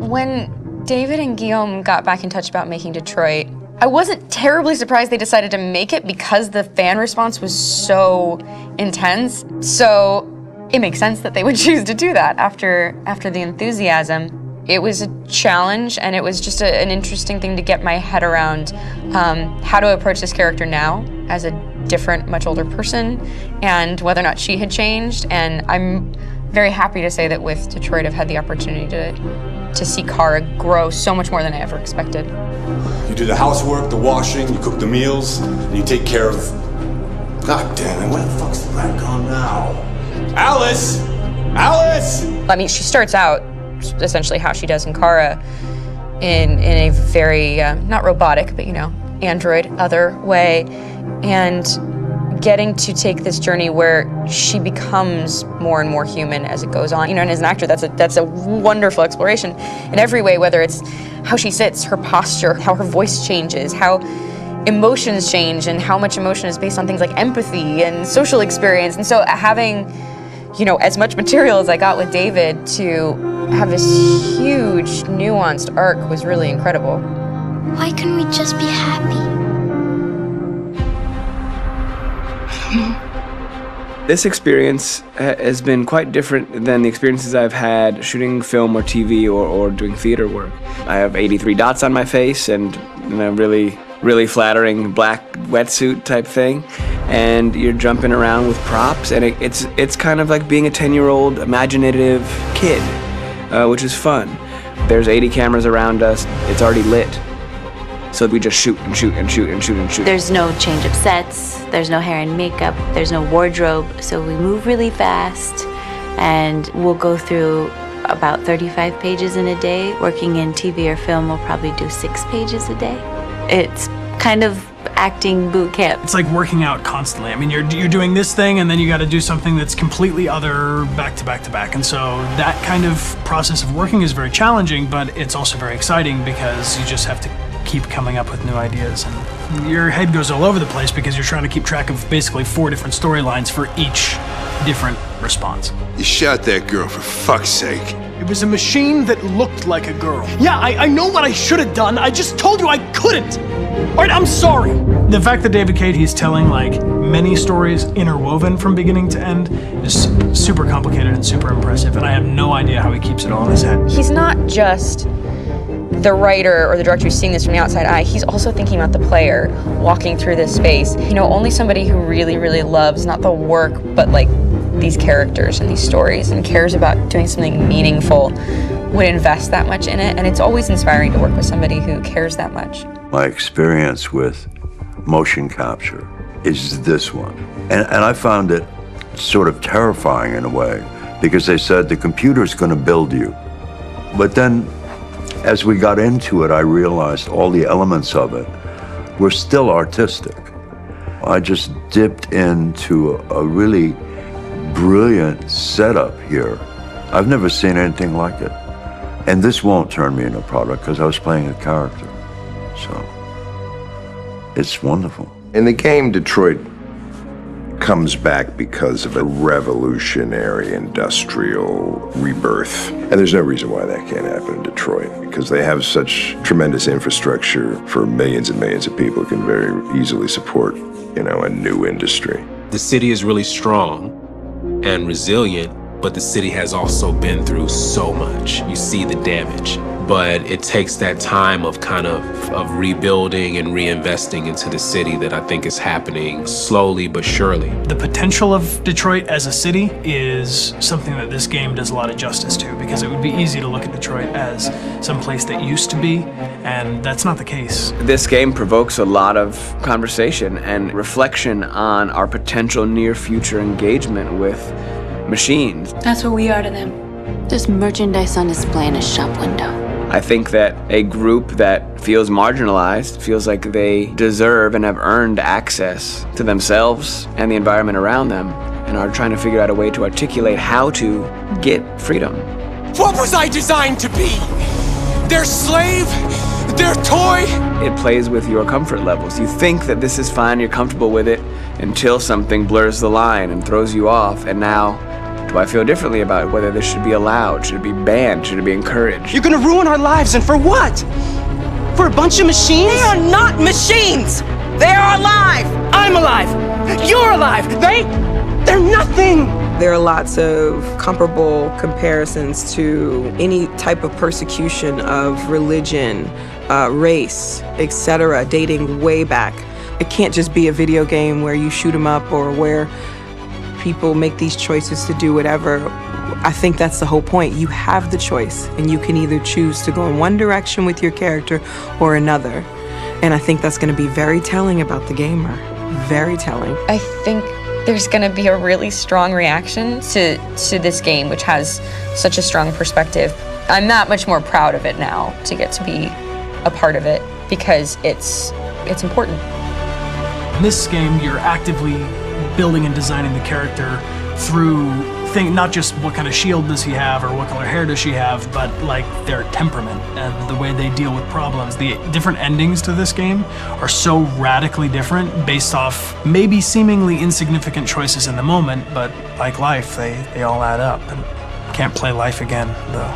When David and Guillaume got back in touch about making Detroit, I wasn't terribly surprised they decided to make it because the fan response was so intense. So it makes sense that they would choose to do that after the enthusiasm. It was a challenge, and it was just an interesting thing to get my head around how to approach this character now as a different, much older person, and whether or not she had changed. And I'm very happy to say that with Detroit, I've had the opportunity to see Kara grow so much more than I ever expected. You do the housework, the washing, you cook the meals, and you take care of... God damn it, where the fuck's the rat gone now? Alice! Alice! I mean, she starts out essentially how she does in Kara in a very, not robotic, but android other way, and getting to take this journey where she becomes more and more human as it goes on. And as an actor, that's a wonderful exploration in every way, whether it's how she sits, her posture, how her voice changes, how emotions change, and how much emotion is based on things like empathy and social experience. And so having, as much material as I got with David to have this huge, nuanced arc was really incredible. Why couldn't we just be happy? This experience has been quite different than the experiences I've had shooting film or TV or doing theater work. I have 83 dots on my face and a really, really flattering black wetsuit type thing. And you're jumping around with props, and it's kind of like being a 10-year-old imaginative kid, which is fun. There's 80 cameras around us. It's already lit. So we just shoot and shoot and shoot and shoot and shoot. There's no change of sets, there's no hair and makeup, there's no wardrobe, so we move really fast, and we'll go through about 35 pages in a day. Working in TV or film, we'll probably do 6 pages a day. It's kind of acting boot camp. It's like working out constantly. I mean, you're doing this thing, and then you got to do something that's completely other back to back to back. And so that kind of process of working is very challenging, but it's also very exciting because you just have to keep coming up with new ideas, and your head goes all over the place because you're trying to keep track of basically 4 different storylines for each different response. You shot that girl, for fuck's sake. It was a machine that looked like a girl. Yeah, I know what I should have done. I just told you I couldn't. All right, I'm sorry. The fact that David Cade, he's telling like many stories interwoven from beginning to end is super complicated and super impressive, and I have no idea how he keeps it all in his head. He's not just the writer or the director who's seeing this from the outside eye, he's also thinking about the player walking through this space. Only somebody who really, really loves not the work, but like these characters and these stories and cares about doing something meaningful would invest that much in it. And it's always inspiring to work with somebody who cares that much. My experience with motion capture is this one. And I found it sort of terrifying in a way, because they said the computer's going to build you. But then as we got into it, I realized all the elements of it were still artistic. I just dipped into a really brilliant setup here. I've never seen anything like it. And this won't turn me into a product because I was playing a character. So it's wonderful. In the game, Detroit comes back because of a revolutionary industrial rebirth. And there's no reason why that can't happen in Detroit, because they have such tremendous infrastructure for millions and millions of people who can very easily support, a new industry. The city is really strong and resilient, but the city has also been through so much. You see the damage. But it takes that time of kind of rebuilding and reinvesting into the city that I think is happening slowly but surely. The potential of Detroit as a city is something that this game does a lot of justice to, because it would be easy to look at Detroit as some place that used to be, and that's not the case. This game provokes a lot of conversation and reflection on our potential near-future engagement with machines. That's what we are to them. Just merchandise on display in a shop window. I think that a group that feels marginalized, feels like they deserve and have earned access to themselves and the environment around them, and are trying to figure out a way to articulate how to get freedom. What was I designed to be? Their slave? Their toy? It plays with your comfort levels. You think that this is fine, you're comfortable with it, until something blurs the line and throws you off, and now Do I feel differently about whether this should be allowed? Should it be banned? Should it be encouraged? You're gonna ruin our lives, and for what? For a bunch of machines? They are not machines! They are alive! I'm alive! You're alive! They're nothing! There are lots of comparable comparisons to any type of persecution of religion, race, etc., dating way back. It can't just be a video game where you shoot 'em up or where people make these choices to do whatever. I think that's the whole point. You have the choice, and you can either choose to go in one direction with your character or another. And I think that's going to be very telling about the gamer. Very telling. I think there's going to be a really strong reaction to this game, which has such a strong perspective. I'm that much more proud of it now to get to be a part of it because it's important. In this game, you're actively building and designing the character through not just what kind of shield does he have or what color hair does she have, but like their temperament and the way they deal with problems. The different endings to this game are so radically different based off maybe seemingly insignificant choices in the moment, but like life, they all add up. And can't play life again, though.